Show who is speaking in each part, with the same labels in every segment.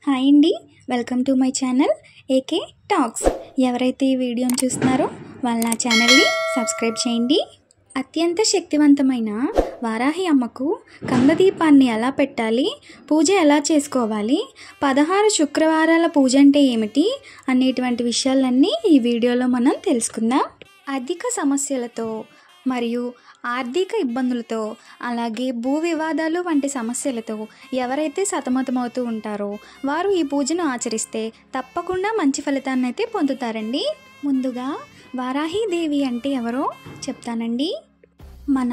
Speaker 1: Hi అండి, welcome to my channel AK talks. ఎవరైతే ఈ వీడియోని చూస్తున్నారో వాళ్ళ నా ఛానల్ని సబ్స్క్రైబ్ చేయండి. అత్యంత శక్తివంతమైన వారాహి అమ్మకు కందదీపాన్ని ఎలా పెట్టాలి, పూజ ఎలా చేసుకోవాలి, 16 శుక్రవారాల పూజ అంటే ఏమిటి అనేటువంటి విషయాలన్నీ ఈ వీడియోలో మనం తెలుసుకుందాం. ఆర్థిక సమస్యలతో మరియు ఆర్థిక ఇబ్బందులతో అలాగే భూ వివాదాలు వంటి సమస్యలతో ఎవరైతే సతమతమవుతూ ఉంటారో వారు ఈ పూజను ఆచరిస్తే తప్పకుండా మంచి ఫలితాన్ని అయితే పొందుతారండి. ముందుగా వారాహీదేవి అంటే ఎవరో చెప్తానండి. మన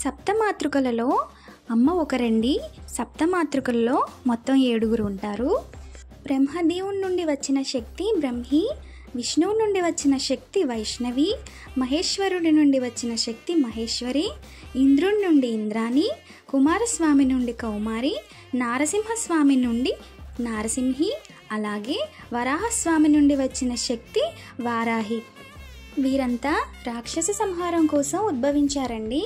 Speaker 1: సప్తమాతృకలలో అమ్మ ఒకరండి. సప్తమాతృకల్లో మొత్తం 7 ఉంటారు. బ్రహ్మదేవుని నుండి వచ్చిన శక్తి బ్రహ్మి, విష్ణువు నుండి వచ్చిన శక్తి వైష్ణవి, మహేశ్వరుడి నుండి వచ్చిన శక్తి మహేశ్వరి, ఇంద్రుడి నుండి ఇంద్రాణి, కుమారస్వామి నుండి కౌమారి, నారసింహస్వామి నుండి నారసింహి, అలాగే వరాహస్వామి నుండి వచ్చిన శక్తి వారాహి. వీరంతా రాక్షస సంహారం కోసం ఉద్భవించారండి.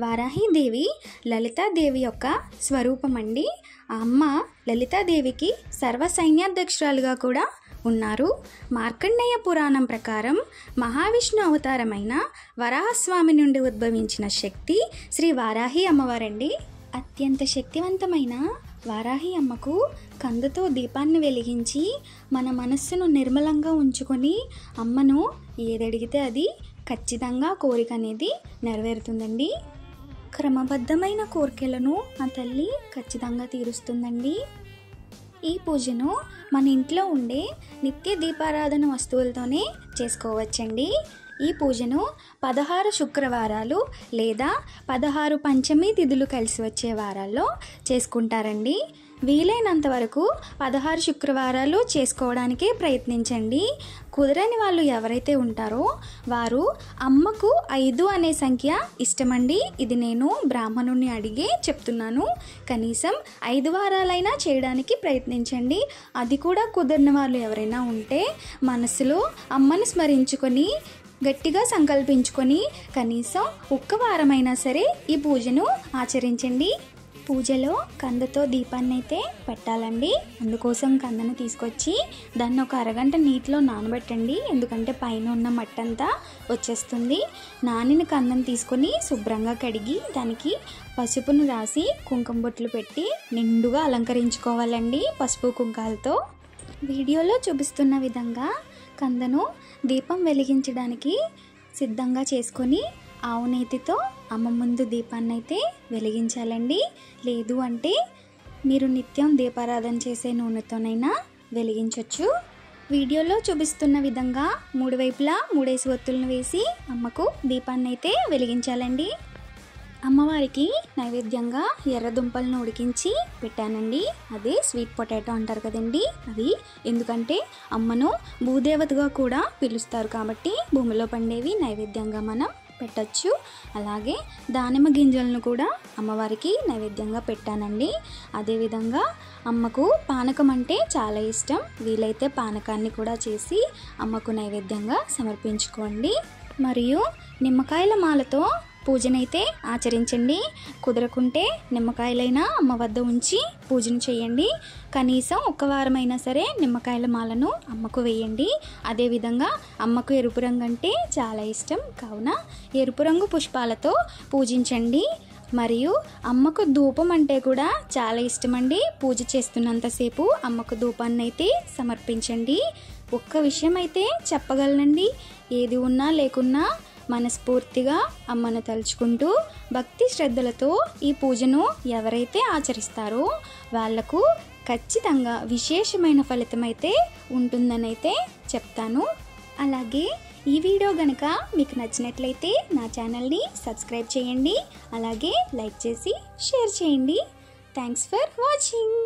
Speaker 1: వారాహీదేవి లలితాదేవి యొక్క స్వరూపం అండి. ఆ అమ్మ లలితాదేవికి సర్వ సైన్యాధ్యక్షురాలుగా కూడా ఉన్నారు. మార్కండేయ పురాణం ప్రకారం మహావిష్ణు అవతారమైన వరాహస్వామి నుండి ఉద్భవించిన శక్తి శ్రీ వారాహి అమ్మవారండి. అత్యంత శక్తివంతమైన వారాహి అమ్మకు కందుతో దీపాన్ని వెలిగించి మన మనస్సును నిర్మలంగా ఉంచుకొని అమ్మను ఏదడిగితే అది ఖచ్చితంగా కోరిక అనేది నెరవేరుతుందండి. క్రమబద్ధమైన కోరికలను ఆ తల్లి ఖచ్చితంగా తీరుస్తుందండి. ఈ పూజను మన ఇంట్లో ఉండే నిత్య దీపారాధన వస్తువులతోనే చేసుకోవచ్చండి. ఈ పూజను 16 శుక్రవారాలు లేదా 16 పంచమి తిథులు కలిసి వచ్చే వారాల్లో చేసుకుంటారండి. వీలైనంత వరకు 16 శుక్రవారాలు చేసుకోవడానికే ప్రయత్నించండి. కుదరని వాళ్ళు ఎవరైతే ఉంటారో వారు అమ్మకు 5 అనే సంఖ్య ఇష్టమండి. ఇది నేను బ్రాహ్మణుని అడిగే చెప్తున్నాను. కనీసం 5 వారాలైనా చేయడానికి ప్రయత్నించండి. అది కూడా కుదరని వాళ్ళు ఎవరైనా ఉంటే మనసులో అమ్మని స్మరించుకొని గట్టిగా సంకల్పించుకొని కనీసం 1 వారమైనా సరే ఈ పూజను ఆచరించండి. పూజలో కందతో దీపాన్ని అయితే పెట్టాలండి. అందుకోసం కందను తీసుకొచ్చి దాన్ని ఒక అరగంట నీటిలో నానబెట్టండి. ఎందుకంటే పైన ఉన్న మట్టంతా వచ్చేస్తుంది. నానిన కందను తీసుకొని శుభ్రంగా కడిగి దానికి పసుపును రాసి కుంకుమ బొట్లు పెట్టి నిండుగా అలంకరించుకోవాలండి పసుపు కుంకాలతో. వీడియోలో చూపిస్తున్న విధంగా కందను దీపం వెలిగించడానికి సిద్ధంగా చేసుకొని ఆవు నేతితో అమ్మ ముందు దీపాన్ని అయితే వెలిగించాలండి. లేదు అంటే మీరు నిత్యం దీపారాధన చేసే నూనెతోనైనా వెలిగించవచ్చు. వీడియోలో చూపిస్తున్న విధంగా 3 వైపులా 3 ఒత్తులను వేసి అమ్మకు దీపాన్ని అయితే వెలిగించాలండి. అమ్మవారికి నైవేద్యంగా ఎర్రదుంపలను ఉడికించి పెట్టానండి. అదే స్వీట్ పొటాటో అంటారు కదండి, అది. ఎందుకంటే అమ్మను భూదేవతగా కూడా పిలుస్తారు కాబట్టి భూమిలో పండేవి నైవేద్యంగా మనం పెట్టచ్చు. అలాగే దానిమ్మ గింజలను కూడా అమ్మవారికి నైవేద్యంగా పెట్టానండి. అదేవిధంగా అమ్మకు పానకం అంటే చాలా ఇష్టం. వీలైతే పానకాన్ని కూడా చేసి అమ్మకు నైవేద్యంగా సమర్పించుకోండి. మరియు నిమ్మకాయల మాలతో పూజనైతే ఆచరించండి. కుదరకుంటే నిమ్మకాయలైనా అమ్మ వద్ద ఉంచి పూజను చేయండి. కనీసం 1 వారమైనా సరే నిమ్మకాయల మాలను అమ్మకు వేయండి. అదేవిధంగా అమ్మకు ఎరుపు రంగు అంటే చాలా ఇష్టం కావున ఎరుపు రంగు పుష్పాలతో పూజించండి. మరియు అమ్మకు ధూపం అంటే కూడా చాలా ఇష్టమండి. పూజ చేస్తున్నంతసేపు అమ్మకు ధూపాన్ని అయితే సమర్పించండి. ఒక్క విషయం అయితే చెప్పగలనండి, ఏది ఉన్నా లేకున్నా మనస్ఫూర్తిగా అమ్మను తలుచుకుంటూ భక్తి శ్రద్ధలతో ఈ పూజను ఎవరైతే ఆచరిస్తారో వాళ్లకు ఖచ్చితంగా విశేషమైన ఫలితం అయితే ఉంటుందనైతే చెప్తాను. అలాగే ఈ వీడియో గనక మీకు నచ్చినట్లయితే నా ఛానల్ని సబ్స్క్రైబ్ చేయండి. అలాగే లైక్ చేసి షేర్ చేయండి. Thanks for watching.